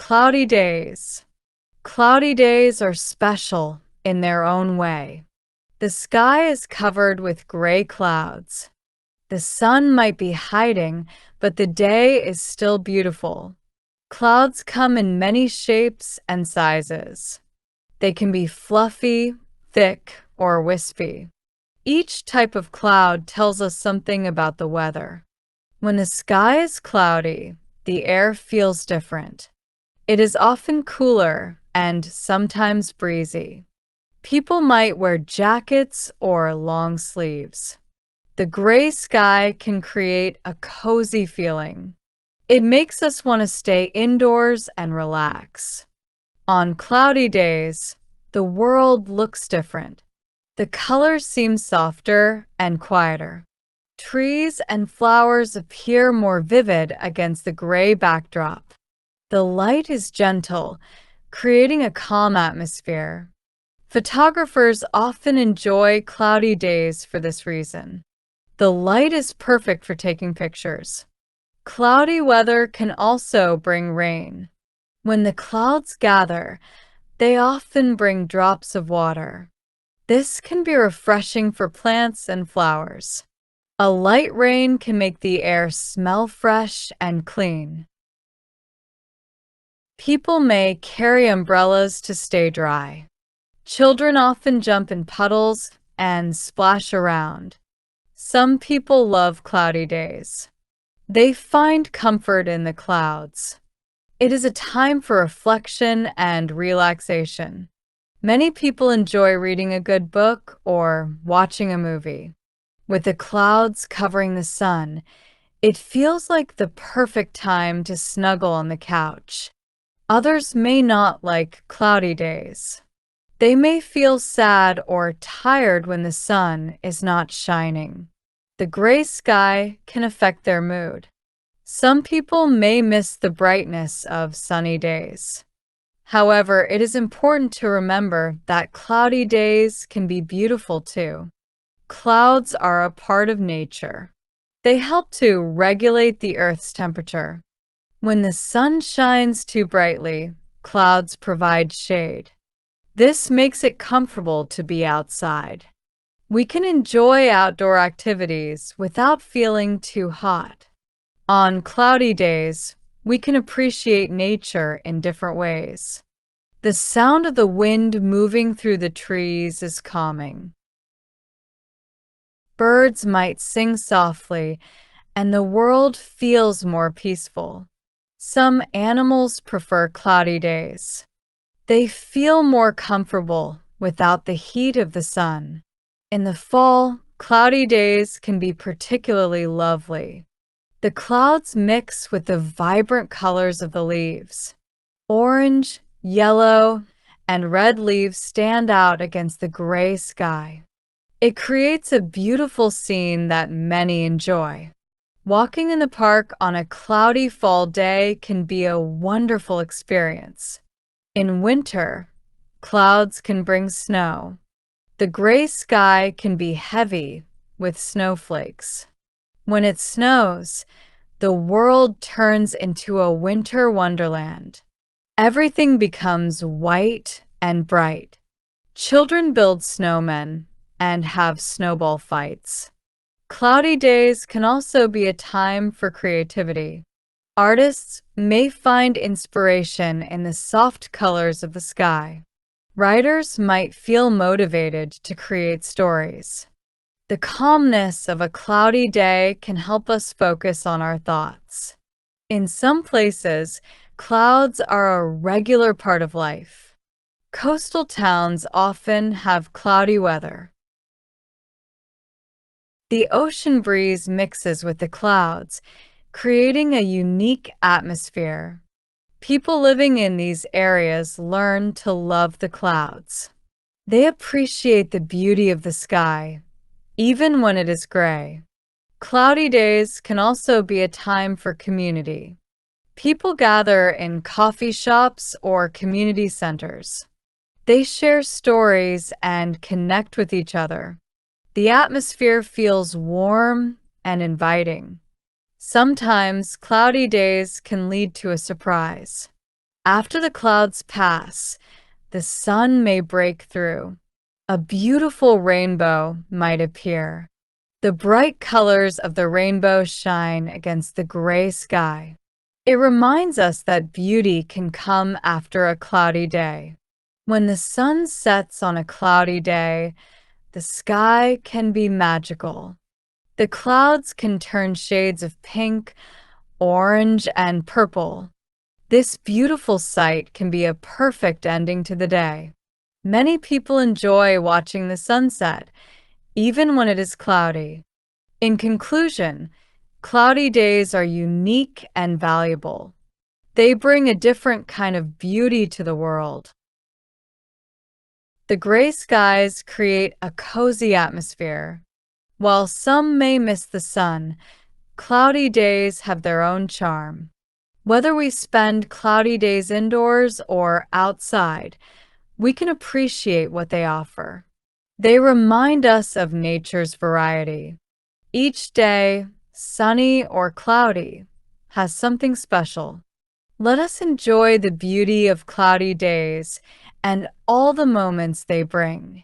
Cloudy days. Cloudy days are special in their own way. The sky is covered with gray clouds. The sun might be hiding, but the day is still beautiful. Clouds come in many shapes and sizes. They can be fluffy, thick, or wispy. Each type of cloud tells us something about the weather. When the sky is cloudy, the air feels different. It is often cooler and sometimes breezy. People might wear jackets or long sleeves. The gray sky can create a cozy feeling. It makes us want to stay indoors and relax. On cloudy days, the world looks different. The colors seem softer and quieter. Trees and flowers appear more vivid against the gray backdrop. The light is gentle, creating a calm atmosphere. Photographers often enjoy cloudy days for this reason. The light is perfect for taking pictures. Cloudy weather can also bring rain. When the clouds gather, they often bring drops of water. This can be refreshing for plants and flowers. A light rain can make the air smell fresh and clean. People may carry umbrellas to stay dry. Children often jump in puddles and splash around. Some people love cloudy days. They find comfort in the clouds. It is a time for reflection and relaxation. Many people enjoy reading a good book or watching a movie. With the clouds covering the sun, it feels like the perfect time to snuggle on the couch. Others may not like cloudy days. They may feel sad or tired when the sun is not shining. The gray sky can affect their mood. Some people may miss the brightness of sunny days. However, it is important to remember that cloudy days can be beautiful too. Clouds are a part of nature. They help to regulate the Earth's temperature. When the sun shines too brightly, clouds provide shade. This makes it comfortable to be outside. We can enjoy outdoor activities without feeling too hot. On cloudy days, we can appreciate nature in different ways. The sound of the wind moving through the trees is calming. Birds might sing softly, and the world feels more peaceful. Some animals prefer cloudy days. They feel more comfortable without the heat of the sun. In the fall, cloudy days can be particularly lovely. The clouds mix with the vibrant colors of the leaves. Orange, yellow, and red leaves stand out against the gray sky. It creates a beautiful scene that many enjoy. Walking in the park on a cloudy fall day can be a wonderful experience. In winter, clouds can bring snow. The gray sky can be heavy with snowflakes. When it snows, the world turns into a winter wonderland. Everything becomes white and bright. Children build snowmen and have snowball fights. Cloudy days can also be a time for creativity. Artists may find inspiration in the soft colors of the sky. Writers might feel motivated to create stories. The calmness of a cloudy day can help us focus on our thoughts. In some places, clouds are a regular part of life. Coastal towns often have cloudy weather. The ocean breeze mixes with the clouds, creating a unique atmosphere. People living in these areas learn to love the clouds. They appreciate the beauty of the sky, even when it is gray. Cloudy days can also be a time for community. People gather in coffee shops or community centers. They share stories and connect with each other. The atmosphere feels warm and inviting. Sometimes cloudy days can lead to a surprise. After the clouds pass, the sun may break through. A beautiful rainbow might appear. The bright colors of the rainbow shine against the gray sky. It reminds us that beauty can come after a cloudy day. When the sun sets on a cloudy day, the sky can be magical. The clouds can turn shades of pink, orange, and purple. This beautiful sight can be a perfect ending to the day. Many people enjoy watching the sunset, even when it is cloudy. In conclusion, cloudy days are unique and valuable. They bring a different kind of beauty to the world. The gray skies create a cozy atmosphere. While some may miss the sun, cloudy days have their own charm. Whether we spend cloudy days indoors or outside, we can appreciate what they offer. They remind us of nature's variety. Each day, sunny or cloudy, has something special. Let us enjoy the beauty of cloudy days and all the moments they bring.